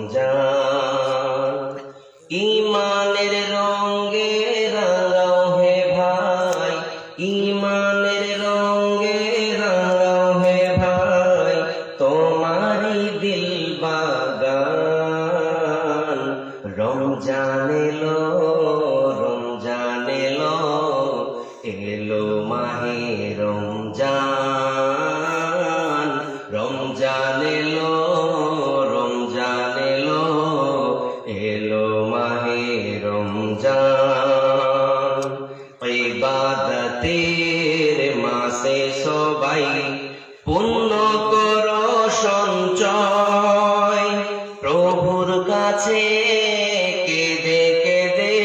রমজান। ইমানের রঙে রাঙাও হে ভাই, ইমানের রঙে রাঙাও হে ভাই, তোমারি দিল বাগান। রমজান এলো, রমজান এলো, এলো মাহে রমজান। রমজান এলো, রমজান এলো, এলো মাহে রমজান। ইবাদতের মাসে সবাই পুণ্য করো সঞ্চয়, প্রভুর কাছে কেঁদে কেঁদে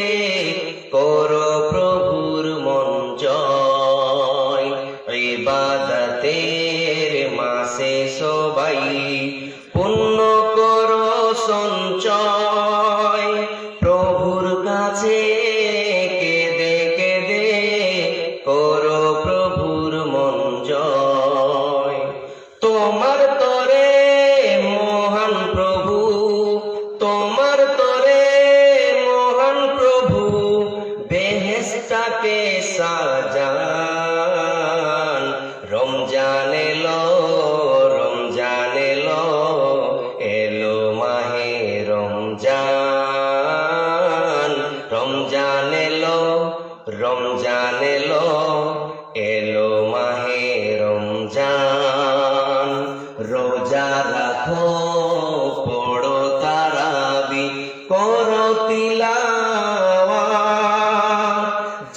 করো প্রভুর মন জয়। ইবাদতের মাসে সবাই পুণ্য করো সঞ্চয়, প্রভুর কাছে কেঁদে কেঁদে করো প্রভুর মন জয়। তোমার তরে মহান প্রভু, তোমার তরে মহান প্রভু বেহেশতাকে সাজান। রমজান এলো, রমজান এলো, এলো মাহে রমজান। রমজান এলো, রমজান এলো, এলো মাহে রমজান। রোজা রাখো, পড়ো তারাবি, করো তিলাওয়াত,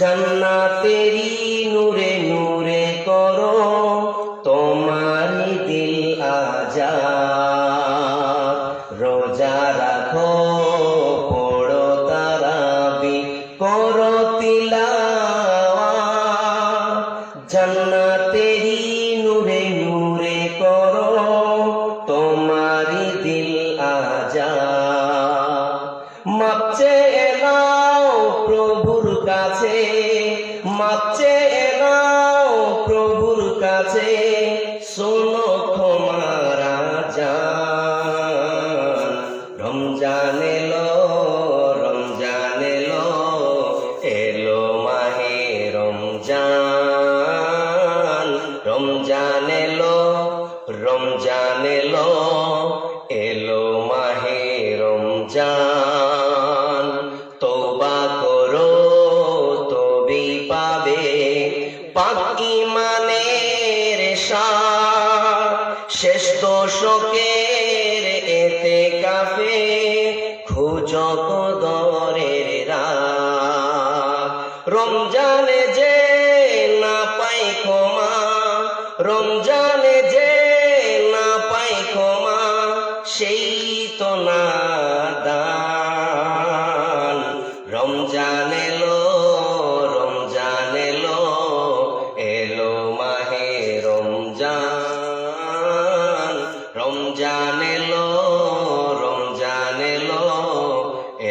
জান্নাতেরি নূরে নূরে করো তোমারি দিল আজাদ। রোজা রাখো, পড়ো তারাবি, করো তিলাওয়াত, জান্নাতেরি নূরে নূরে করো তোমারি দিল আজাদ। মাপ চেয়ে নাও প্রভুর কাছে, মাপ চেয়ে নাও প্রভুর কাছে, শোনো ক্ষমার আজান। রমজান এলো, রমজান এলো, এলো মাহে রমজান। রমজান এলো, রমজান এলো, এলো মাহে রমজান। তওবা করো, তবেই পাবে পাক ঈমানের স্বাদ। শেষ দশকের এতেকাফে খুঁজো কদরের রাত। রমজানে যে না পাই ক্ষমা, রমজানে যে না পাই ক্ষমা, সেই তো নাদান। রমজান এলো, রমজান এলো, এলো মাহে রমজান। রমজান এলো, রমজান এলো,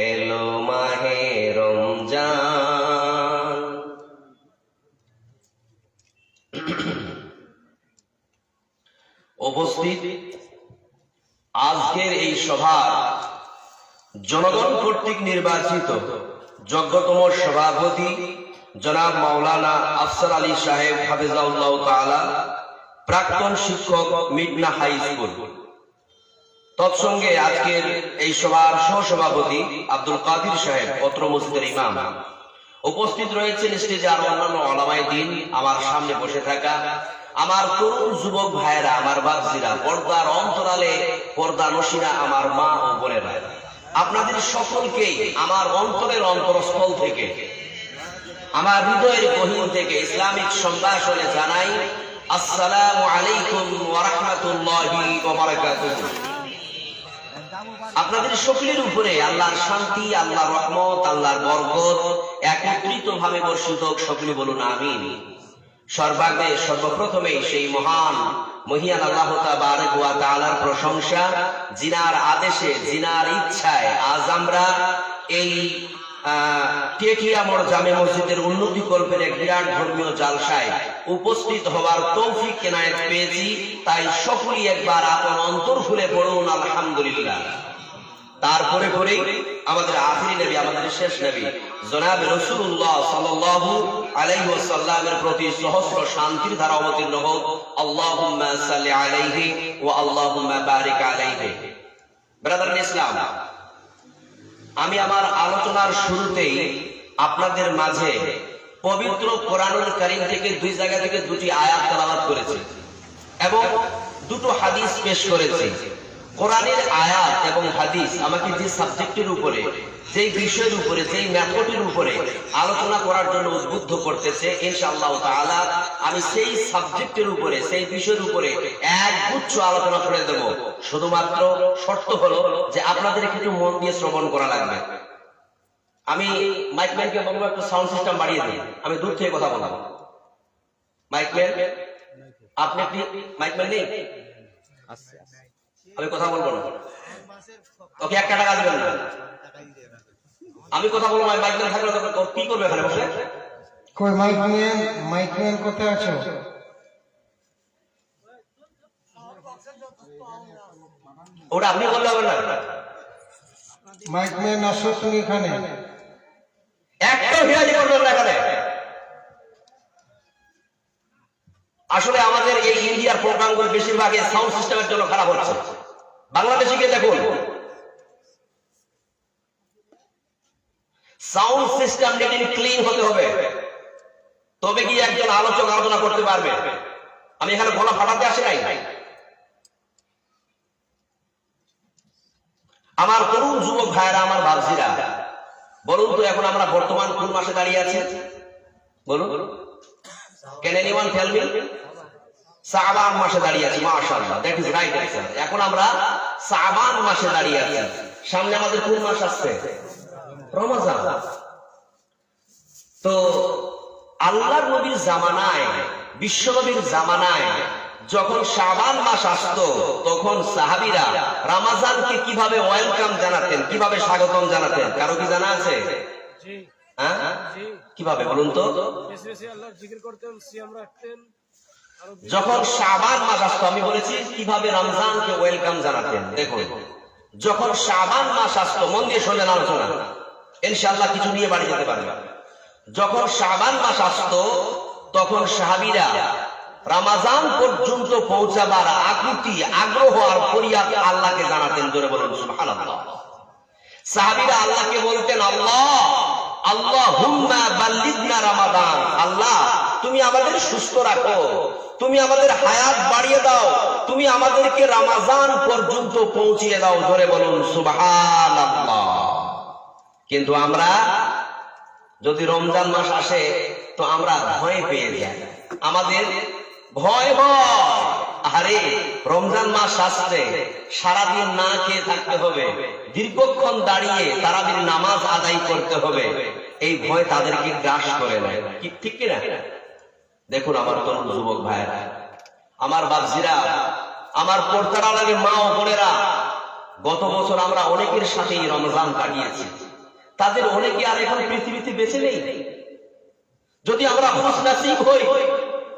এলো মাহে রমজান। উপস্থিত আজকের এই সভার জনগণ কর্তৃক নির্বাচিত যোগ্যতম সভাপতি জনাব মাওলানা আফসার আলী সাহেব হাফিজাহুল্লাহ তাআলা, প্রাক্তন শিক্ষক মিডনা হাই স্কুল, তৎসঙ্গে আজকের এই সভার সহসভাপতি আব্দুল কাদির সাহেব, পত্র মসজিদের ইমাম। উপস্থিত রয়েছেন স্টেজে আর অন্যান্য ওলামায়ে দ্বীন, আমার সামনে বসে থাকা আমার তরুণ যুবক ভাইয়েরা, আমার বাপজিরা, পর্দার অন্তরালে পর্দা নসীরা, আমার মা ও বোনেরা, আপনাদের সকলকেই আমার অন্তরের অন্তরস্থল থেকে, আমার হৃদয়ের গহীন থেকে ইসলামিক সম্ভাষণে জানাই আসসালামু আলাইকুম ওয়া রাহমাতুল্লাহি ওয়া বারাকাতুহু। আপনাদের সকলের উপরে আল্লাহর শান্তি, আল্লাহর রহমত, আল্লাহর বরকত একত্রিত ভাবে বর্ষিত হোক। সকলে বলুন আমিন। সর্বাগ্রে সর্বপ্রথমেই সেই মহান মহিয়ান আল্লাহ তাবারক ওয়া তাআলার প্রশংসা, জিনার আদেশে, জিনার ইচ্ছায় আজ আমরা এই টেকিয়ামোড় জামে মসজিদের উন্নতি কল্পের এক বিরাট ধর্মীয় জালসায় উপস্থিত হওয়ার তৌফিক এনায়েত পেয়েছি। তাই সকলেই একবার আপন অন্তর খুলে পড়ুন আলহামদুলিল্লাহ। তারপরে পরে আমাদের আখিরি নবী, আমাদের শেষ নবী জনাব রাসূলুল্লাহ সাল্লাল্লাহু আলাইহি ওয়াসাল্লামের প্রতি সহস্র শান্তির ধারা অবতীর্ণ হোক। আল্লাহুম্মা সাল্লি আলাইহি ওয়া আল্লাহুম্মা বারিক আলাইহি। ব্রাদার ইসলাম, আমি আমার আলোচনার শুরুতেই আপনাদের মাঝে পবিত্র কোরআনুল কারীম থেকে দুই জায়গা থেকে দুটি আয়াত তেলাওয়াত করেছি এবং দুটো হাদিস পেশ করেছি। কোরআনের আয়াত এবং হাদিস আমাকে যে সাবজেক্টের উপরে, যেই বিষয়ের উপরে, যেই মেথডের উপরে আলোচনা করার জন্য উদ্বুদ্ধ করতেছে, ইনশাআল্লাহ তাআলা আমি সেই সাবজেক্টের উপরে, সেই বিষয়ের উপরে একগুচ্ছ আলোচনা করে দেব। শুধুমাত্র শর্ত হলো যে আপনাদের একটু মন দিয়ে শ্রবণ করা লাগবে। আমি মাইকম্যানকে বলবো একটু সাউন্ড সিস্টেম বাড়িয়ে দিই, আমি দূর থেকে কথা বলবো। মাইকম্যান, আপনি কি মাইকম্যান নেই? আমি কথা বলবো না, ওকে 1 টাকা দিবেন না। আমি কথা বলবো, মাইকম্যান থাকলে কি করবে এখানে বসে? কই মাইকম্যান কোথায় আছো? ওটা আপনি বললে হবে না। মাইকম্যান আসো তুমি এখানে। একটা হিরাজি করবেন না এখানে। আসলে আমাদের এই ইন্ডিয়ার প্রোগ্রামগুলো বেশিরভাগ সাউন্ড সিস্টেমের জন্য খারাপ হচ্ছে। বাংলাদেশে গিয়ে দেখুন, সাউন্ড সিস্টেম নিটিং ক্লিন হতে হবে, তবে কি একজন আলোচক আলোচনা করতে পারবে। আমি এখানে গলা ফাটাতে আসি নাই। আমার তরুণ যুবক ভাইরা, আমার ভাবছিরা, বলুন তো এখন আমরা বর্তমান কোন মাসে দাঁড়িয়ে আছি? বলুন, ক্যান এনিওয়ান টেল মি? শাবান মাসে দাঁড়িয়ে আছি। মাশাআল্লাহ, দ্যাট ইজ রাইট অ্যানসার। এখন আমরা শাবান মাসে দাঁড়িয়ে আছি। সামনে আমাদের কোন মাস আসছে? রমজান। তো আল্লাহর নবীর জামানায়, বিশ্ব নবীর জামানায় যখন শাবান মাস আসতো, তখন সাহাবীরা রমজানকে কিভাবে ওয়েলকাম জানাতেন, কিভাবে স্বাগতম জানাতেন? কারো কি জানা আছে? কিভাবে বলুন তো? যখন শাবান মাস আসতো, আমি বলেছি কিভাবে রমজানকে ওয়েলকাম জানাতেন। দেখুন, যখন শাবান মাস আসতো, মন দিয়ে শোনেন আলোচনা, ইনশাআল্লাহ কিছু নিয়ে বাড়ি যেতে পারবে। যখন শাবান মাস আসতো, তখন সাহাবীরা রমজান পর্যন্ত পৌঁছাবার আকুতি, আগ্রহ আর ফরিয়াদ আল্লাহকে জানাতেন। জোরে বলুন সুবহানাল্লাহ। সাহাবীরা আল্লাহকে বলতেন, আল্লাহ, আল্লাহুম্মা বাল্লিগনা রমাদান। আল্লাহ, তুমি আমাদের সুস্থ রাখো, তুমি আমাদের হায়াত বাড়িয়ে দাও, তুমি আমাদেরকে রমজান পর্যন্ত পৌঁছিয়ে দাও। জোরে বলুন সুবহানাল্লাহ। কিন্তু আমরা যদি রমজান মাস আসে তো আমরা ভয় পেয়ে যাই, আমাদের ভয় হয়, আরে রমজান মাস আসছে, সারাদিন না খেয়ে থাকতে হবে, দীর্ঘক্ষণ দাঁড়িয়ে তারাবির নামাজ আদায় করতে হবে, এই ভয় তাদেরকে গ্রাস করে নেয়। কি ঠিক কিনা? দেখুন আমার তরুণ যুবক ভাইরা, আমার বাপজিরা, আমার পর্দার আড়ালে মা ও বোনেরা, গত বছর আমরা অনেকের সাথেই রমজান কাটিয়েছি। তাদের অনেকে আর এখন পৃথিবীতে বেঁচে নেই। যদি আমরা খুশনসিব হই,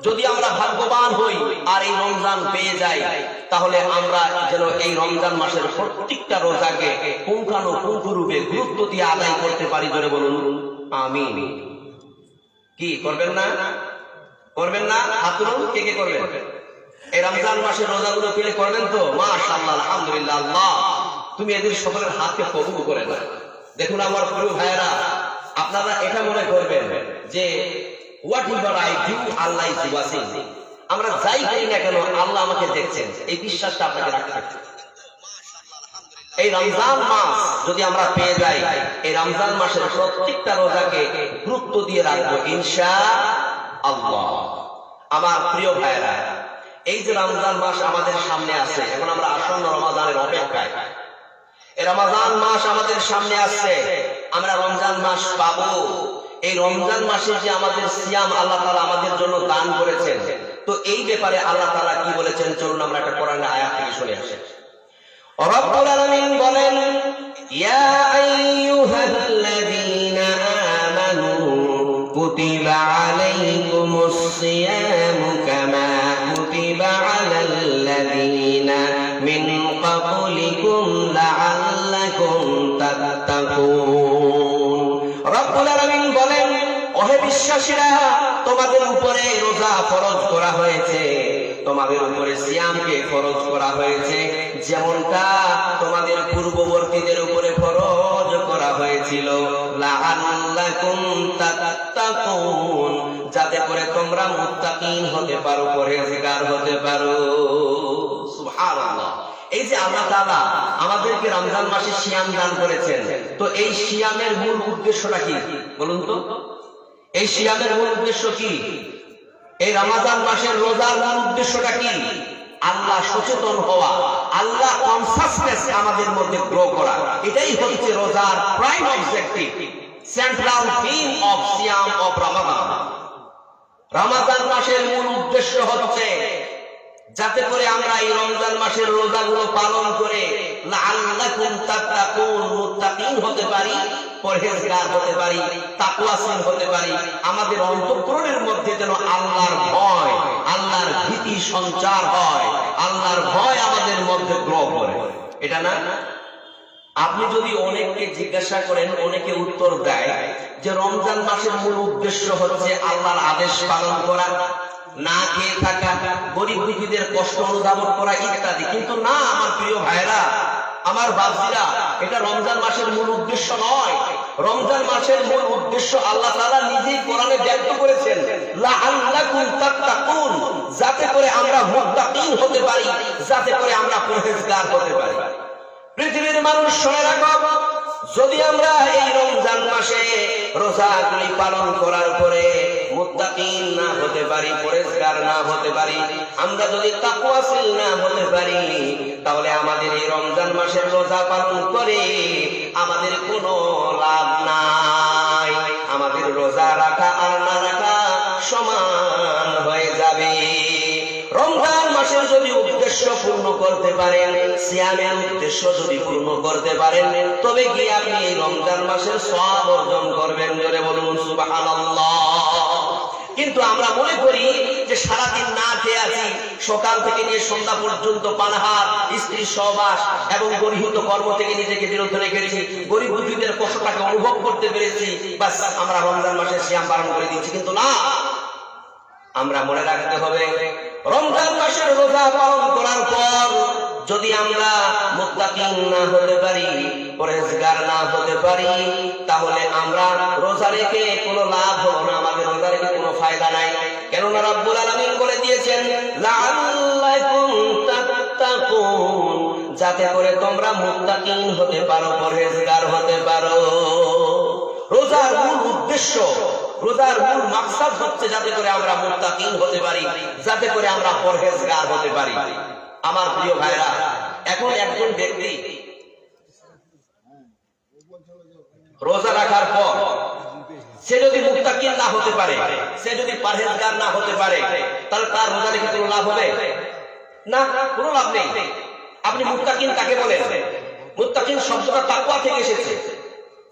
যদি আমরা ভাগ্যবান হই আর এই রমজান পেয়ে যাই, তাহলে আমরা যেন এই রমজান মাসের প্রত্যেকটা রোজাকে পুঙ্খানুপুঙ্খরূপে গুরুত্ব দিয়ে আদায় করতে পারি। জোরে বলুন আমিন। কি করবেন না? করবেন না? হাত তুলুন, কে কে করবেন? এই রমজান মাসের রোজাগুলো পেলে করবেন তো? মাশাআল্লাহ, আলহামদুলিল্লাহ। আল্লাহ তুমি এদের সকলের হাতকে কবুল করে দাও। দেখুন আমার প্রিয় ভাইয়েরা, আপনারা এটা মনে করবেন যে what ever I do, Allah is watching. আমরা যাই করি না কেন আল্লাহ আমাকে দেখছেন, এই বিশ্বাসটা আপনাকে রাখতে হবে। এই রমজান মাস যদি আমরা পেয়ে যাই, এই রমজান মাসের প্রত্যেকটা রোজাকে গুরুত্ব দিয়ে রাখবো ইনশাআল্লাহ। আমার প্রিয় ভাইয়েরা, এই যে রমজান মাস আমাদের সামনে আছে, এখন আমরা আসন্ন রমজানের অপেক্ষায়। এই রমজান মাস আমাদের সামনে আসছে, আমরা রমজান মাস পাবো। এই রমজান মাসে যে আমাদের সিয়াম আল্লাহ তাআলা আমাদের জন্য দান করেছেন, তো এই ব্যাপারে আল্লাহ তাআলা কি বলেছেন চলুন আমরা একটা কোরআনের আয়াত থেকে শুনে আসি। রব্বুল আলামিন বলেন, ইয়া আইয়ুহাল্লাযীনা আমানু কুতিবা আলাইকুমুস সিয়ামু কামা কুতিবা আলাল্লাযীনা মিন ক্বাবলিকুম লাআল্লাকুম তাত্তাকুন। রব্বুল আলামিন বলেন, ওহে বিশ্বাসীরা, তোমাদের উপরে রোজা ফরজ করা হয়েছে, তোমাদের উপরে সিয়ামকে ফরজ করা হয়েছে, যেমনটা তোমাদের পূর্ববর্তীদের উপরে ফরজ করা হয়েছিল। লাআল্লাকুম তাত্তাকুন, যাতে করে তোমরা মুত্তাকিন হতে পারো, পরহেজগার হতে পারো। সুবহানাল্লাহ। এই যে আল্লাহ তাআলা আমাদেরকে রমজান মাসে সিয়াম দান করেছেন, তো এই সিয়ামের মূল উদ্দেশ্যটা কি বলুন তো? এই সিয়ামের মূল উদ্দেশ্য কি? এই রমজান মাসের রোজার মূল উদ্দেশ্যটা কি? আল্লাহ সচেতন হওয়া, আল্লাহ কনসাসনেস আমাদের মধ্যে গ্রো করা, এটাই হচ্ছে রোজার prime objective, central theme of সিয়াম অফ রমাদান। রমজান মাসের মূল উদ্দেশ্য হচ্ছে যাতে করে আমরা এই রমজান মাসের রোজাগুলো পালন করে লাআল্লাকুম তাত্তাকুন, মুত্তাকিন হতে পারি, পরহেজগার হতে পারি, তাকওয়াশীল হতে পারি। আমাদের অন্তঃকরণের মধ্যে যেন আল্লাহর ভয়, আল্লাহর ভীতি সঞ্চার হয়, আল্লাহর ভয় আমাদের মধ্যে গ্রো করে। এটা না, আপনি যদি অনেককে জিজ্ঞাসা করেন, অনেকে উত্তর দেয় যে রমজান মাসের মূল উদ্দেশ্য হচ্ছে আল্লাহর আদেশ পালন করা, না খেয়ে থাকা, গরিব দুঃখীদের কষ্ট অনুধাবন করা ইত্যাদি। কিন্তু না আমার প্রিয় ভাইরা, আমার বাপজিরা, এটা রমজান মাসের মূল উদ্দেশ্য নয়। রমজান মাসের মূল উদ্দেশ্য আল্লাহ তাআলা নিজেই কোরআনে ব্যক্ত করেছেন, লাআল্লাকুম তাত্তাকুন, যাতে করে আমরা মুত্তাকিন হতে পারি, যাতে করে আমরা পরহেজগার হতে পারি। পৃথিবীর মানুষ শুনে রাখো, যদি আমরা এই রমজান মাসে রোজাগুলি পালন করার পরে মুত্তাকিন না হতে পারি, পরহেজগার না হতে পারি, আমরা যদি তাকওয়াশীল না হতে পারি, তাহলে আমাদের এই রমজান মাসের রোজা পালন করে আমাদের কোনো লাভ নাই। আমাদের রোজা রাখা আর না রাখা সমান হয়ে যাবে। রমজান মাসের যদি উদ্দেশ্য পূর্ণ করতে পারেন, সিয়ামের উদ্দেশ্য যদি পূর্ণ করতে পারেন, তবে গিয়ে আপনি এই রমজান মাসের সওয়াব অর্জন করবেন। জোরে বলুন সুবহানাল্লাহ। কিন্তু আমরা মনে করি যে সারাদিন না খেয়ে আছি, সকাল থেকে নিয়ে সন্ধ্যা পর্যন্ত পানাহার, স্ত্রী সহবাস এবং গরিহিত কর্ম থেকে নিজেকে বিরত রেখেছি, গরিব দুঃখীদের কষ্টটাকে অনুভব করতে পেরেছি, বাস আমরা রমজান মাসের সিয়াম পালন করে দিচ্ছি। কিন্তু না, আমরা মনে রাখতে হবে, রমজান মাসের রোজা পালন করার পর যদি আমরা মুত্তাকিন না হতে পারি, পরহেজগার না হতে পারি, তাহলে আমরা রোজা রেখে কোনো লাভ হলো না, আমাদের রোজা রেখে কোনো ফায়দা নাই। কেননা রব্বুল আলামিন বলে দিয়েছেন, লাআল্লাকুম তাত্তাকুন, যাতে করে তোমরা মুত্তাকিন হতে পারো, পরহেজগার হতে পারো। রোজার মূল উদ্দেশ্য, রোজার মূল মাকসাদ হচ্ছে যাতে করে আমরা মুত্তাকিন হতে পারি, যাতে করে আমরা পরহেজগার হতে পারি। আমার প্রিয় ভাইরা, এখন একজন ব্যক্তি রোজা রাখার পর সে যদি মুত্তাকিন না হতে পারে, সে যদি পরহেজগার না হতে পারে, তাহলে তার রোজা রেখে কোনো লাভ হবে না, কোনো লাভ নেই। আপনি মুত্তাকিন কাকে বলেন? মুত্তাকিন শব্দটা তাকওয়া থেকে এসেছে,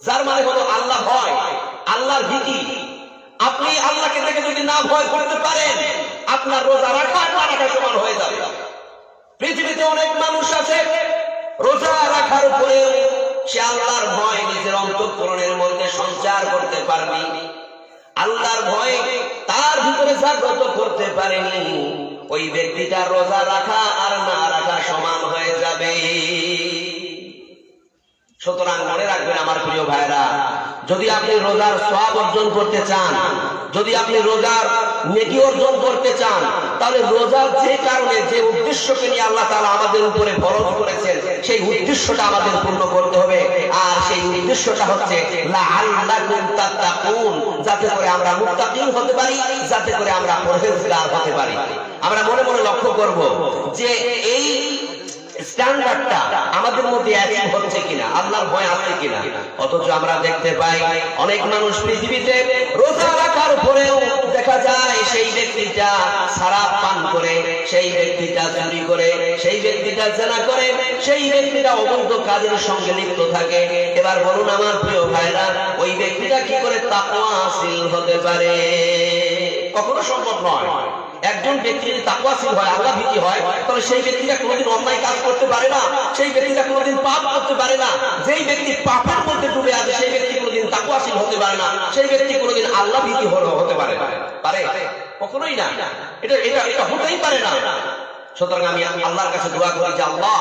যার মানে হলো আল্লাহ ভয়, আল্লাহর ভীতি। আপনি আল্লাহকে দেখে যদি না ভয় করতে পারেন, আপনার রোজা রাখা না রাখা সমান হয়ে যাবে। পৃথিবীতে অনেক মানুষ আছে রোজা রাখার পরেও সে আল্লাহর ভয় নিজের অন্তঃকরণের মধ্যে সঞ্চার করতে পারবে, আল্লাহর ভয় তার ভিতরে জাগ্রত করতে পারেনি। ওই ব্যক্তিটা রোজা রাখা আর না রাখা সমান হয়ে যাবে। সুতরাং মনে রাখবেন আমার প্রিয় ভাইরা, যদি আপনি রোজার সওয়াব অর্জন করতে চান, যদি আপনি রোজার নেকি অর্জন করতে চান, তাহলে রোজার যে কারণে, যে উদ্দেশ্যকে নিয়ে আল্লাহ তাআলা আমাদের উপরে ফরজ করেছেন, সেই উদ্দেশ্যটা আমাদের পূর্ণ করতে হবে। আর সেই উদ্দেশ্যটা হচ্ছে লাআল্লাকুম তাত্তাকুন, যাতে করে আমরা মুত্তাকিন হতে পারি, যাতে করে আমরা পরহেজগার হতে পারি। আমরা মনে মনে লক্ষ্য করব যে এই স্ট্যান্ডার্ডটা আমাদের মধ্যে অ্যাচিভ হচ্ছে কিনা, আল্লাহর ভয় আছে কিনা। অথচ আমরা দেখতে পাই অনেক মানুষ পৃথিবীতে রোজা রাখার পরেও দেখা যায় সেই ব্যক্তিটা শরাব পান করে, সেই ব্যক্তিটা চুরি করে, সেই ব্যক্তিটা জেনা করে, সেই ব্যক্তিটা অবৈধ কাজের সঙ্গে লিপ্ত থাকে। এবার বলুন আমার প্রিয় ভাইরা, ওই ব্যক্তিটা কি করে তাকওয়াশীল হতে পারে? কখনো সম্ভব নয়। একজন ব্যক্তি যদি তাকওয়াশীল হয়, আল্লাহ ভীতি হয়, তাহলে সেই ব্যক্তিটা কোনোদিন অন্যায় কাজ করতে পারে না, সেই ব্যক্তিটা কোনোদিন পাপ করতে পারে না। যেই ব্যক্তি পাপের মধ্যে ডুবে আছে সেই ব্যক্তি কোনোদিন তাকওয়াশীল হতে পারে না, সেই ব্যক্তি কোনোদিন আল্লাহ ভীতি হতে পারে না। পারে? কখনোই না। এটা এটা এটা হতেই পারে না। সুতরাং আমি আল্লাহর কাছে দোয়া করি যে আল্লাহ,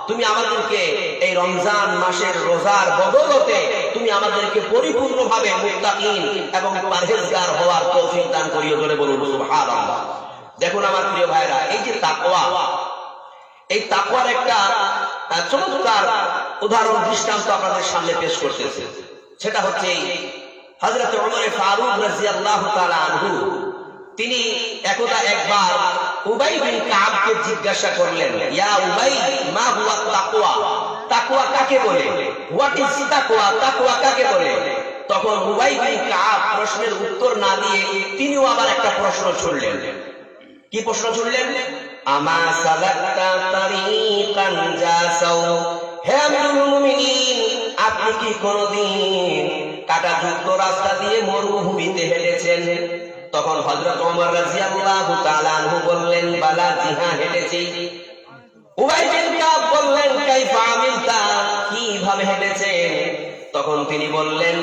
তুমি আমাদেরকে এই রমজান মাসের রোজার বদৌলতে তুমি আমাদেরকে পরিপূর্ণভাবে মুত্তাকিন এবং পরহেজগার হওয়ার তৌফিক দান করিও। জোরে বলুন সুবহানাল্লাহ। দেখুন আমার প্রিয় ভাইরা, এই যে তাকওয়া, এই তাকওয়ার একটা চমৎকার উদাহরণ দৃষ্টান্ত আপনাদের সামনে পেশ করতেছে। সেটা হচ্ছে হযরত ওমর ফারুক রাদিয়াল্লাহু তাআলা আনহু, তিনি একবার উবাই বিন কাবকে জিজ্ঞাসা করলেন, ইয়া উবাই, মা হুয়া তাকওয়া? তাকওয়া কাকে বলে? হোয়াট ইজ তাকওয়া? তাকওয়া কাকে বলে? তখন উবাই বিন কাব প্রশ্নের উত্তর না দিয়ে তিনিও আবার একটা প্রশ্ন ছুড়লেন। কি প্রশ্ন ছুড়লেন? আমা সালাকতা তারিকান জাসাও, হে আমিরুল মুমিনিন, আপনি কি কোনদিন কাঁটাযুক্ত রাস্তা দিয়ে মরুভূমিতে হেঁটেছেন? তখন হযরত ওমর রাদিয়াল্লাহু তাআলা আনহু বললেন, বালা, জি হ্যাঁ, হেঁটেছি। উবাই বিন কাব বললেন, কাইফা আমিলতা? কিভাবে হেঁটেছেন? তখন তিনি বললেন,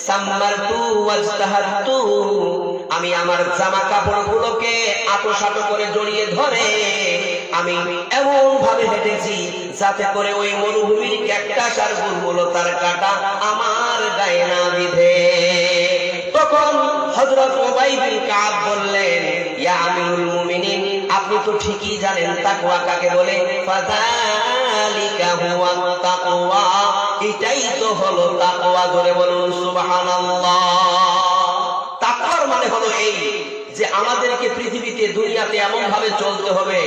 সাম্মারতু ওয়াজতাহাতু, আমি আমার জামা কাপড়গুলোকে আঁটো করে জড়িয়ে ধরে আমি এমন ভাবে হেঁটেছি যাতে করে ওই মরুভূমির ক্যাকটাস আর বুলবুলতার কাঁটা আমার গায়ে না বিঁধে। তখন হযরত উবাই বিন কাব বললেন, ইয়া আমিরুল মুমিনিন, আপনি তো ঠিকই জানেন তাকওয়া কাকে বলে। ফাযালিকা হুয়া তাকওয়া, এটাই তো হলো তাকওয়া। জোরে বলুন সুবহানাল্লাহ। তাকওয়ার মানে হলো এই যে আমাদেরকে পৃথিবীতে, দুনিয়াতে এমন ভাবে চলতে হবে,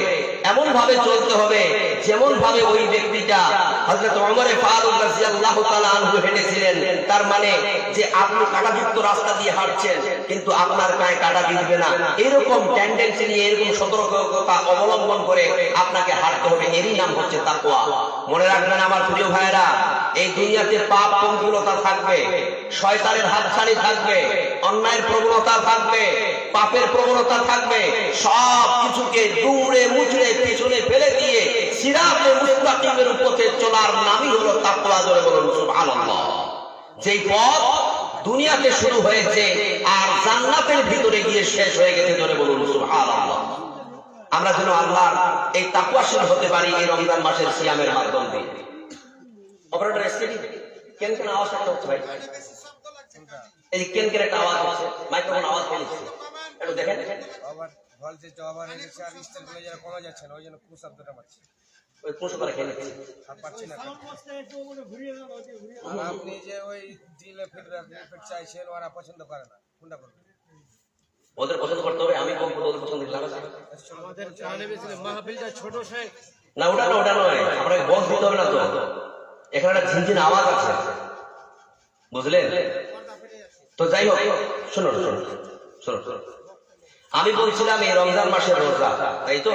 এমন ভাবে চলতে হবে যেমন ভাবে ওই ব্যক্তিটা হযরত ওমর ফারুক রাদিয়াল্লাহু তাআলা আনহু হেঁটেছিলেন। তার মানে যে আপনি কাঁটাযুক্ত রাস্তা দিয়ে হাঁটছেন কিন্তু আপনার গায়ে কাঁটা বিঁধবে না, এরকম টেন্ডেন্সি নিয়ে, এরকম সতর্কতা অবলম্বন করে আপনাকে হাঁটতে হবে। এরই নাম হচ্ছে তাকওয়া। মনে রাখবেন আমার প্রিয় ভাইরা, এই দুনিয়াতে পাপ পঙ্কিলতা থাকবে, শয়তানের হাতছানি থাকবে, অন্যায়ের প্রবণতা থাকবে, পাপের প্রবণতা থাকবে। সব কিছুকে দুমড়ে মুচড়ে পিছনে ফেলে দিয়ে সিরাতে মুস্তাকিমের উপরে চলার নামই হলো তাকওয়া। জোরে বলুন সুবহানাল্লাহ। যেই পথ দুনিয়াতে শুরু হয়েছে আর জান্নাতের ভিতরে গিয়ে শেষ হয়ে গেছে। জোরে বলুন সুবহানাল্লাহ। আমরা যেন আল্লাহর এই তাকওয়াশীল হতে পারি এই রমজান মাসের সিয়ামের মাধ্যম দিয়ে। অপারেটর এসএডি কেন কেন আওয়াজ হচ্ছে ভাই? এই কেন কেন একটা আওয়াজ হচ্ছে, মাইক্রোফোন আওয়াজ হচ্ছে, একটু দেখেন। আবার ভলটেজ ওভার হয়ে গেছে আর স্টেটগুলো যেন কমে যাচ্ছে না, ওই জন্য কুশ শব্দটা মারছে। ওই পুশ করে খেলে আর পাচ্ছি না। আর আপনি যে ওই দিলে ফিডব্যাক চাইছেন, ওরা পছন্দ করে না, কোনটা করবেন? ওদের পছন্দ করতে হবে, আমি কোন ওদের পছন্দ লাগবে আমাদের জানে বেশি মাহফিলটা ছোট শেখ না। ওটা নয়, আপনাকে বক্স দিতে হবে না তো। এখানে একটা ঝিনঝিন আওয়াজ আছে, বুঝলেন তো? যাই হোক, শুনুন, আমি বলছিলাম এই রমজান মাসের রোজা, তাই তো?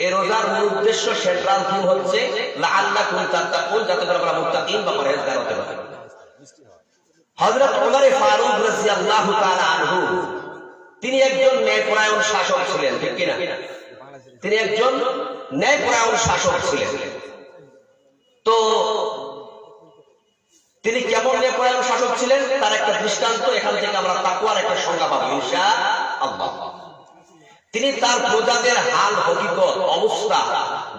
এই রোজার মূল উদ্দেশ্য, সেন্ট্রাল থিম হচ্ছে লাআল্লাকুম তাত্তাকুন, যাতে করে আমরা মুত্তাকিন বা পরহেজগার হতে পারি। হযরত ওমর ফারুক রাদিয়াল্লাহু তাআলা আনহু, তিনি একজন ন্যায়পরায়ণ শাসক ছিলেন, ঠিক কিনা? তিনি একজন ন্যায়পরায়ণ শাসক ছিলেন। তো তিনি কেমন ন্যায়পরায়ণ শাসক ছিলেন তার একটা দৃষ্টান্ত এখান থেকে আমরা তাকওয়ার একটা সংজ্ঞা পাবো ইনশাআল্লাহ। তিনি তার প্রজাদের হাল হকিকত অবস্থা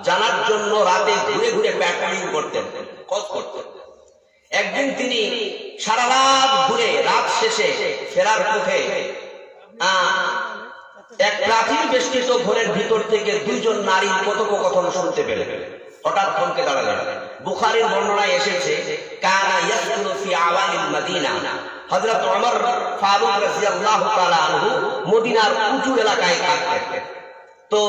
জানার জন্য রাতে ঘুরে ঘুরে প্যাট্রোলিং করতেন, খোঁজ করতেন। একদিন তিনি সারা রাত ঘুরে রাত শেষে ফেরার পথে এক প্রাচীর বেষ্টিত ঘরের ভিতর থেকে দুইজন নারীর কথোপকথন শুনতে পেলেন। হঠাৎ থমকে দাঁড়ালেন। বুখারীর বর্ণনায় এসেছে, কানা ইয়াসকুনু ফি আওয়ালিল মাদিনা, হযরত ওমর ফারুক রাদিয়াল্লাহু তাআলা আনহু মদিনার উঁচু এলাকায় থাকতেন। তো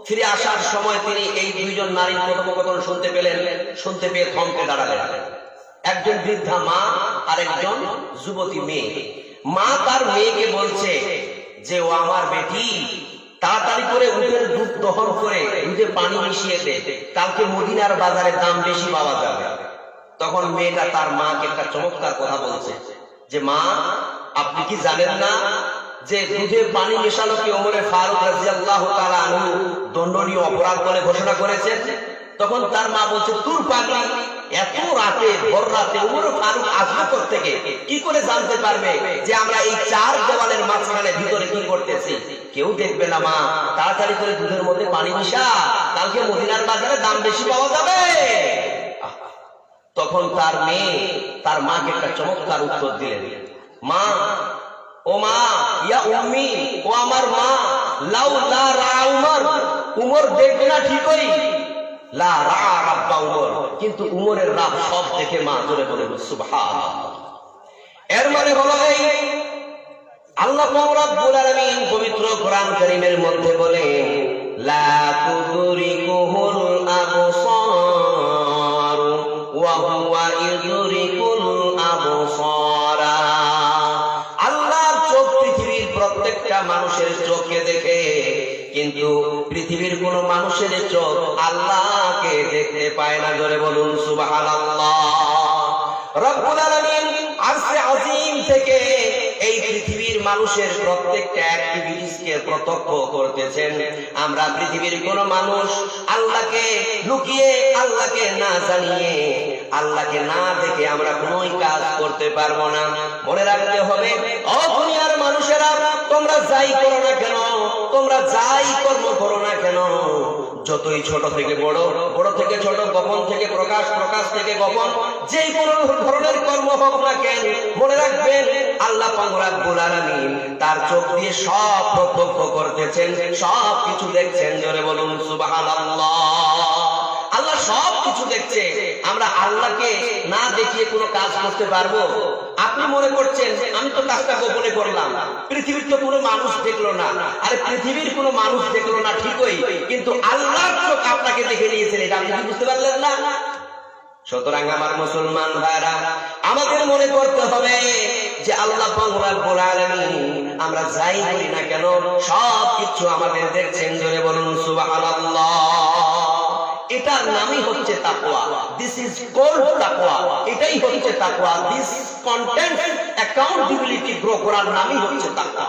ফিরে আসার সময় তিনি এই দুইজন নারীর কথোপকথন শুনতে পেলেন। শুনতে পেয়ে থমকে দাঁড়ালেন। একজন বৃদ্ধা মা আর একজন যুবতী মেয়ে। মা তার মেয়েকে বলছে যে, ও আমার বেটি, তাড়াতাড়ি করে উটের দুধ দহন করে দুধে পানি মিশিয়ে দে, কালকে মদিনার বাজারে দাম বেশি পাওয়া যাবে। তখন মেয়েটা তার মাকে একটা চমৎকার কথা বলছে যে, মা, আপনি কি জানেন না যে দুধে পানি মেশানোকে ওমরে ফারুক রাদিয়াল্লাহু তাআলা আনহু দণ্ডনীয় অপরাধ বলে ঘোষণা করেছেন, তখন তার মা বলছে, তুর পাগলা, এত রাতে ভোর রাতে ওমর ফারুক আসবে কোত্থেকে? কি করে জানতে পারবে যে আমরা এই চার দেওয়ালের মাঝখানে ভিতরে কি করতেছি? কেউ দেখবে না মা, তাড়াতাড়ি করে দুধের মধ্যে পানি মিশা, কালকে মদিনার বাজারে দাম বেশি পাওয়া যাবে। তখন তার মেয়ে তার মাকে একটা চমৎকার উত্তর দিলেন, মা, ও মা, ইয়া উম্মি, ও আমার মা, লাউ লা রা উমর, উমর দেখবে না ঠিকই, লা রা রাব্বা উমর, কিন্তু উমরের রাব সব দেখে মা জোরে বলে সুবহানাল্লাহ। এর মানে হলো এই, আল্লাহ রাব্বুল আলামিন পবিত্র কোরআন কারীমের মধ্যে বলেন, লা তুদরিকুহুল আবসার ওয়া হুয়া ইউদরিকুল আবসারা। আল্লাহর চোখ পৃথিবীর প্রত্যেকটা মানুষের চোখকে দেখে, কিন্তু পৃথিবীর কোন মানুষের চোখ আল্লাহকে দেখতে পায় না। জোরে বলুন সুবহানাল্লাহ। রব্বুল আলামিন আরশে আজিম থেকে এই পৃথিবীর মানুষের প্রত্যেকটা অ্যাক্টিভিটিসকে প্রত্যক্ষ করতেছেন। আমরা পৃথিবীর কোন মানুষ আল্লাহকে লুকিয়ে, আল্লাহকে না জানিয়ে, আল্লাহকে না দেখে আমরা কোনোই কাজ করতে পারবো না। মনে রাখতে হবে, ও দুনিয়ার মানুষেরা, তোমরা যাই করো না কেন, তোমরা যাই কর্ম করো না কেন, যতই ছোট থেকে বড়, বড় থেকে ছোট, গোপন থেকে প্রকাশ, প্রকাশ থেকে গোপন, যেই কোনো ধরনের কর্ম হোক না কেন, মনে রাখবেন আল্লাহ পাক রব্বুল আলামিন তার চোখ দিয়ে সব প্রত্যক্ষ করতেছেন, সব কিছু দেখছেন। জোরে বলুন সুবহানাল্লাহ। আল্লাহ সব কিছু দেখছে। আমরা আল্লাহকে না দেখিয়ে কোনো কাজ করতে পারবো? আপনি মনে করছেন আমি তো কাজটা গোপনে করলাম, পৃথিবীর তো কোনো মানুষ দেখলো না। আরে পৃথিবীর কোনো মানুষ দেখলো না ঠিকই, কিন্তু আল্লাহর চোখ আপনাকে দেখে নিয়েছেন, এটা আপনি কি বুঝতে পারলেন না? সুতরাং আমার মুসলমান ভাইরা, আমাদের মনে করতে হবে যে আল্লাহ পাক রব্বুল আলামিন আমরা যাই করি না কেন সব কিছু আমাদের দেখছেন। জোরে বলুন সুবহানাল্লাহ। এটার নামই হচ্ছে তাকওয়া। দিস ইজ কল্ড তাকওয়া। এটাই হচ্ছে তাকওয়া। দিস কন্টেন্ট অ্যাকাউন্টেবিলিটি গ্রো করার নামই হচ্ছে তাকওয়া।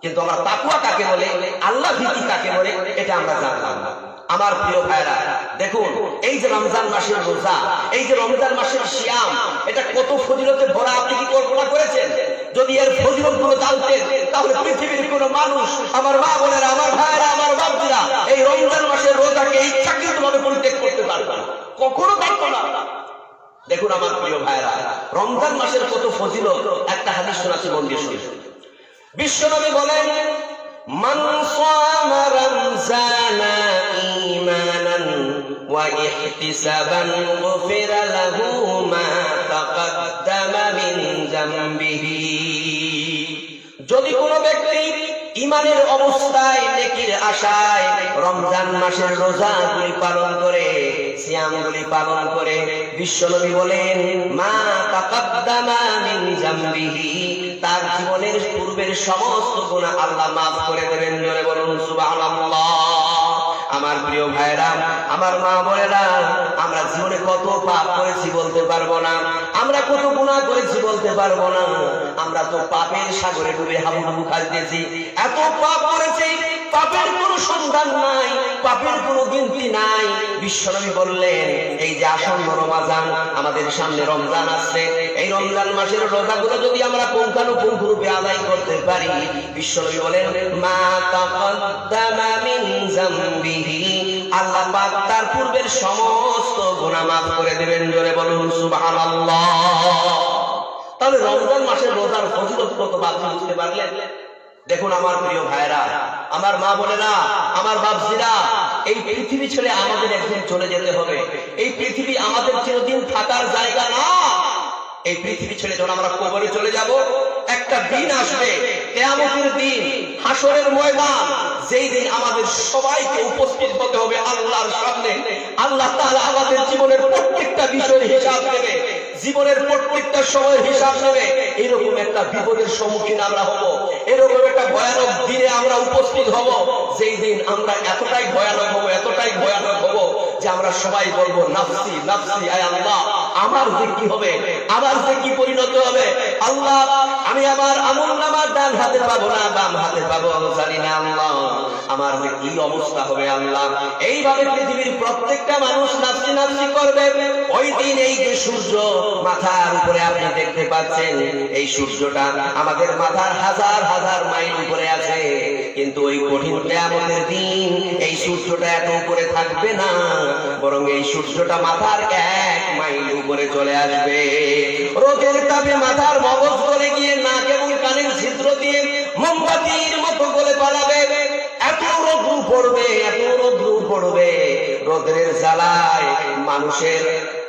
কিন্তু আমরা তাকওয়া কাকে বলে, আল্লাহ ভীতি কাকে বলে, এটা আমরা জানলাম না। আমার প্রিয় ভাইরা, দেখুন এই যে রমজান মাসের রোজা, এই যে রমজান মাসের সিয়াম, এটা কত ফজিলতে ভরা, আপনি কি কল্পনা করেছেন? যদি এর ফজিলতগুলো জানতেন তাহলে পৃথিবীর কোন মানুষ, আমার মা বোনেরা, আমার ভাইরা, আমার বাপজিরা, এই রমজান মাসের রোজাকে ইচ্ছাকৃতভাবে পরিত্যাগ করতে পারবে না, কখনো পারতো না। দেখুন আমার প্রিয় ভাইরা, রমজান মাসের কত ফজিলত। একটা হাদিস শোনাচ্ছি, মন দিয়ে শুনুন। বিশ্বনবী বলেন, মান সামা রমজানা ঈমানান ওয়া ইহতিসাবান গুফিরা লাহু মা তাকাদ্দামা মিন যামবিহি। যদি কোনো ব্যক্তি ঈমানের অবস্থায়, নেকির আশায় রমজান মাসের রোজাগুলি পালন করে, সিয়ামগুলি পালন করে, বিশ্বনবী বলেন, মা তাকাদ্দামা মিন যামবিহি, তার জীবনের পূর্বের সমস্ত গুনাহ আল্লাহ মাফ করে দেবেন। জোরে বলুন সুবহানাল্লাহ। আমার প্রিয় ভাইরা, আমার মা বোনেরা, আমরা জীবনে কত পাপ করেছি বলতে পারবো না, আমরা কত গুনাহ করেছি বলতে পারবো না। আমরা তো পাপের সাগরে ডুবে হাবুডুবু খাইতেছি। এত পাপ করেছি, পাপের কোনো সন্ধান নাই, পাপের কোনো গিনতি নাই। বিশ্বনবী বললেন, এই যে আসন্ন রমজান, আমাদের সামনে রমজান আসছে, এই রমজান মাসের রোজাগুলো যদি আমরা পুঙ্খানুপুঙ্খ রূপে আদায় করতে পারি, বিশ্বনবী বলেন, মা তাকাদ্দামা মিন যামবিহি, আল্লাহ পাক তার পূর্বের সমস্ত গুনাহ মাফ করে দেবেন। জোরে বলুন সুবহানাল্লাহ। তাহলে রমজান মাসের রোজার ফজিলত কত, বাপজি বুঝতে পারলেন? দেখুন আমার প্রিয় ভাইরা, আমার মা বোনেরা, আমার বাপজিরা, এই পৃথিবী ছেড়ে আমাদের একদিন চলে যেতে হবে। এই পৃথিবী আমাদের চিরদিন থাকার জায়গা না। এই পৃথিবী ছেড়ে যখন আমরা কবরে চলে যাব, একটা দিন আসবে, কিয়ামতের দিন, হাসরের ময়দান, যেই দিন আমাদের সবাইকে উপস্থিত হতে হবে আল্লাহর সামনে। আল্লাহ তাআলা আমাদের জীবনের প্রত্যেকটা বিষয়ের হিসাব নেবে, জীবনের প্রত্যেকটা সময়ের হিসাব নেবে। এরকম একটা বিপদের সম্মুখীন আমরা হব, এরকম একটা ভয়ানক দিনে আমরা উপস্থিত হব, যেই দিন আমরা এতটাই ভয়ানক হব, এতটাই ভয়ানক হব যে আমরা সবাই বলবো, নাফসি নাফসি, আয় আল্লাহ আমার যে কি হবে, আমার যে কি পরিণত হবে। আল্লাহ, আমি আমার আমলনামা ডান হাতে পাবো না বাম হাতে পাবো জানি না। আল্লাহ, আমার যে কি অবস্থা হবে। আল্লাহ, এইভাবে পৃথিবীর প্রত্যেকটা মানুষ নাচি নাচি করবে। ওই দিন এই যে সূর্য মাথার উপরে আপনি দেখতে পাচ্ছেন, এই সূর্যটা আমাদের মাথার হাজার হাজার মাইল উপরে আছে, কিন্তু ওই কঠিন কিয়ামতের দিন এই সূর্যটা এত উপরে থাকবে না, বরং এই সূর্যটা মাথার 1 মাইল উপরে চলে আসবে। রোদের তাপে মাথার মগজ গলে গিয়ে নাক এবং কানের ছিদ্র দিয়ে মোমবাতির মতো গলে পালাবে। এত রোদ্রু পড়বে, এত রোদ্রু পড়বে, রোদের জ্বালায় মানুষের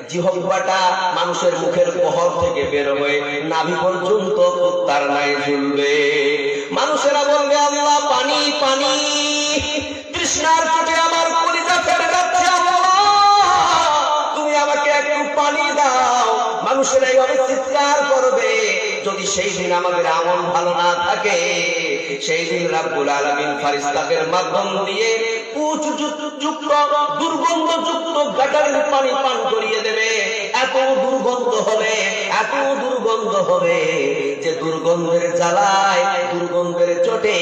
জিহ্বাটা মানুষের মুখের বহর থেকে বের হয়ে নাভি পর্যন্ত কুত্তার নাই ঝুলবে। মানুষেরা বলবে, আল্লাহ পানি পানি, তৃষ্ণার চোটে আমার কলিজা ফেটে যাচ্ছে, আল্লাহ তুমি আমাকে একটু পানি দাও। মানুষেরা এইভাবে চিৎকার করবে। যদি সেই দিন আমাদের আমল ভালো না থাকে, সেই দিন রাব্বুল আলামিন ফারিস্তাদের মাধ্যম দিয়ে যুক্ত দুর্গন্ধযুক্ত গাটারের পানি পান করিয়ে দেবে। এত দুর্গন্ধ হবে, এত দুর্গন্ধ হবে যে দুর্গন্ধের জ্বালায়, দুর্গন্ধের চোটে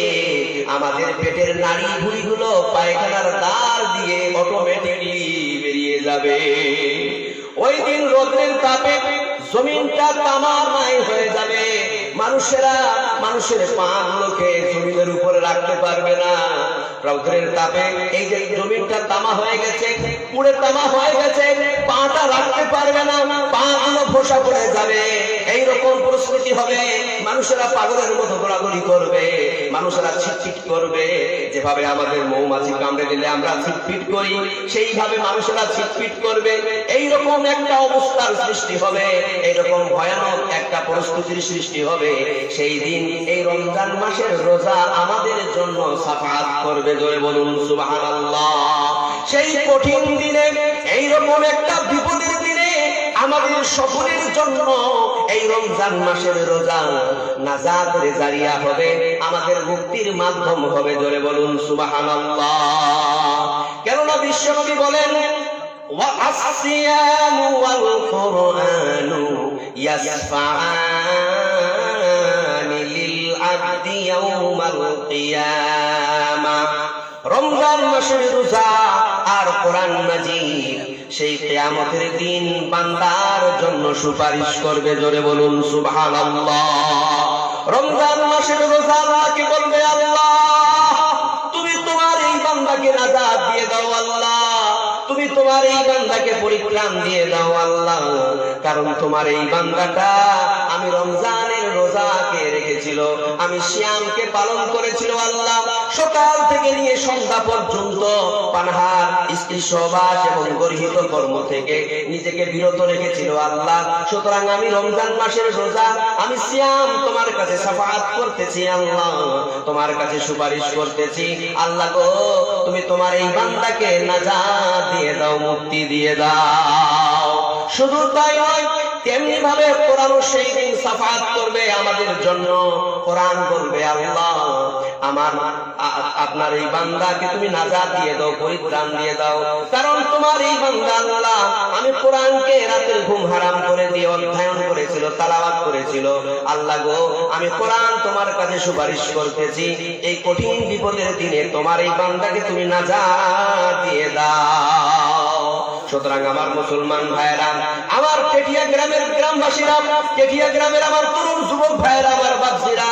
আমাদের পেটের নাড়ি ভুঁড়িগুলো পায়খানার দ্বার দিয়ে অটোমেটিকলি বেরিয়ে যাবে। ওই দিন রোদের তাপে জমিনটা তামার হয়ে যাবে। মানুষেরা মানুষের পাগুলোকে জমিনের উপরে রাখতে পারবে না। রৌদ্রের তাপে এই যে জমিনটা তামা হয়ে গেছে, পুড়ে তামা হয়ে গেছে, পাটা রাখতে পারবে না, পাগুলো ফোসা পড়ে যাবে। এইরকম পরিস্থিতি হবে। মানুষেরা পাগলের মতো ঘোরাঘুরি করবে, মানুষেরা ছিটফিট করবে। যেভাবে আমাদের মৌমাছি কামড়ে দিলে আমরা ছিটফিট করি, সেইভাবে মানুষেরা ছিটফিট করবে। এইরকম একটা অবস্থার সৃষ্টি হবে, এইরকম ভয়ানক একটা পরিস্থিতির সৃষ্টি হবে। সেই দিন এই রমজান মাসের রোজা আমাদের জন্য সাফাত করবে। জোরে বলুন সুবহানাল্লাহ। সেই কঠিন দিনে, এইরকম একটা বিপদের দিনে আমাদের সকলের জন্য এই রমজান মাসের রোজা নাজাতের জারিয়া হবে, আমাদের মুক্তির মাধ্যম হবে। জোরে বলুন সুবহানাল্লাহ। কেননা বিশ্বনবী বলেন, والصيام والقرآن يشفعان للعبد يوم القيامة। রমজান মাসের রোজা আর কোরআন মাজিদ সেই কিয়ামতের দিন বান্দার জন্য সুপারিশ করবে। জোরে বলুন সুবহানাল্লাহ। রমজান মাসের রোজা আল্লাহকে বলবে, আল্লাহ তুমি তোমার এই বান্দাকে নাজাত দিয়ে দাও, আল্লাহ তুমি তোমার এই বান্দাকে পরিত্রাণ দিয়ে দাও আল্লাহ। কারণ তোমার এই বান্দাটা আমি রমজানের রোজাকে রেখেছিল, আমি সিয়ামকে পালন করেছিল আল্লাহ। সকাল থেকে নিয়ে সন্ধ্যা পর্যন্ত পানাহার, স্ত্রী সহবাস এবং গর্হিত কর্ম থেকে নিজেকে বিরত রেখেছিল আল্লাহ। সুতরাং আমি রমজান মাসের রোজা, আমি সিয়াম তোমার কাছে শাফাআত করতেছি আল্লাহ, তোমার কাছে সুপারিশ করতেছি আল্লাহ গো, তুমি তোমার এই বান্দাকে নাজাত দিয়ে দাও, মুক্তি দিয়ে দাও। শুধু তাই নয়, তেমনি ভাবে কোরআন সেই দিন শাফাআত করবে আমাদের জন্য। কোরআন বলবে, আল্লাহ আমার আপনার এই বান্দাকে তুমি নাজাত দিয়ে দাও, পরিত্রাণ দিয়ে দাও। কারণ তোমার এই বান্দা আল্লাহ আমি কোরআনকে রাতের ঘুম হারাম করে দিয়ে অধ্যয়ন করেছিল, তালাওয়াত করেছিল। আল্লাহ গো, আমি কোরআন তোমার কাছে সুপারিশ করতেছি, এই কঠিন বিপদের দিনে তোমার এই বান্দাকে তুমি নাজাত দিয়ে দাও। সুতরাং আমার মুসলমান ভাইরা, আমার কেঠিয়া গ্রামের গ্রামবাসীরা, কেঠিয়া গ্রামের আমার তরুণ যুবক ভাইরা, আমার বাপজিরা,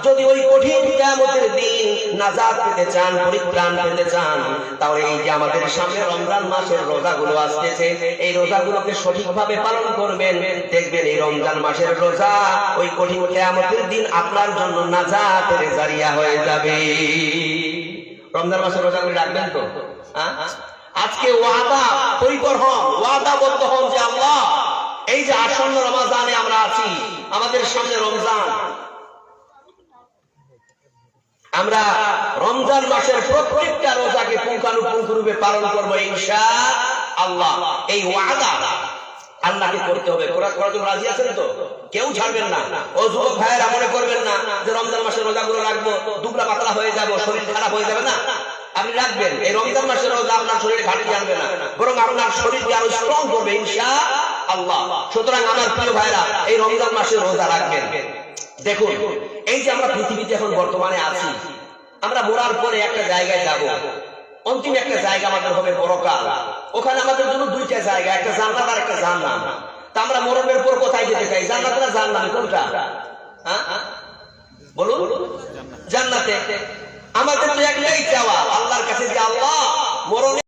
যদি ওই কঠিন কিয়ামতের দিন নাজাত পেতে চান, পরিত্রাণ পেতে চান, তাহলে এই যে আমাদের সামনে রমজান মাসের রোজাগুলো আসতেছে, এই রোজাগুলোকে সঠিকভাবে পালন করবেন। দেখবেন এই রমজান মাসের রোজা ওই কঠিন কিয়ামতের দিন আপনার জন্য নাজাতের জারিয়া হয়ে যাবে। রমজান মাসের রোজাগুলো রাখবেন তো? আজকে ওয়াদা পরিকর হন, ওয়াদাবদ্ধ হন যে আল্লাহ এই যে আসন্ন রমজানে আমরা আছি, আমাদের সামনে রমজান, আমরা রমজান মাসের প্রত্যেকটা রোজাকে পুঙ্খানুপুঙ্খরূপে পালন করবো ইনশাআল্লাহ। এই ওয়াদা আল্লাহকে করতে হবে। করার জন্য রাজি আছেন তো? কেউ ছাড়বেন না। ও যুবক ভাইয়েরা মনে করবেন না যে রমজান মাসের রোজাগুলো রাখবো, দুবলা পাতলা হয়ে যাব, শরীর খারাপ হয়ে যাবে না। আপনি রাখবেন, এই রমজান মাসের রোজা আপনার শরীরে ঘাটতি আনবে না, বরং আপনার শরীরকে আরো স্ট্রং করবে ইনশাআল্লাহ। আল্লাহ। সুতরাং আমার প্রিয় ভাইরা, এই রমজান মাসে রোজা রাখবেন। দেখুন, এই যে আমরা পৃথিবীতে এখন বর্তমানে আছি, আমরা মরার পরে একটা জায়গায় যাব, অন্তিম একটা জায়গা আমাদের হবে পরকাল। ওখানে আমাদের জন্য দুইটা জায়গা, একটা জান্নাত আর একটা জাহান্নাম। তা আমরা মরণের পর কোথায় যেতে চাই, জান্নাত না জাহান্নামে, কোনটা? হ্যাঁ বলুন। জান্নাতে। আমাদের তো একটাই চাওয়া আল্লাহর কাছে যে আল্লাহ মরণে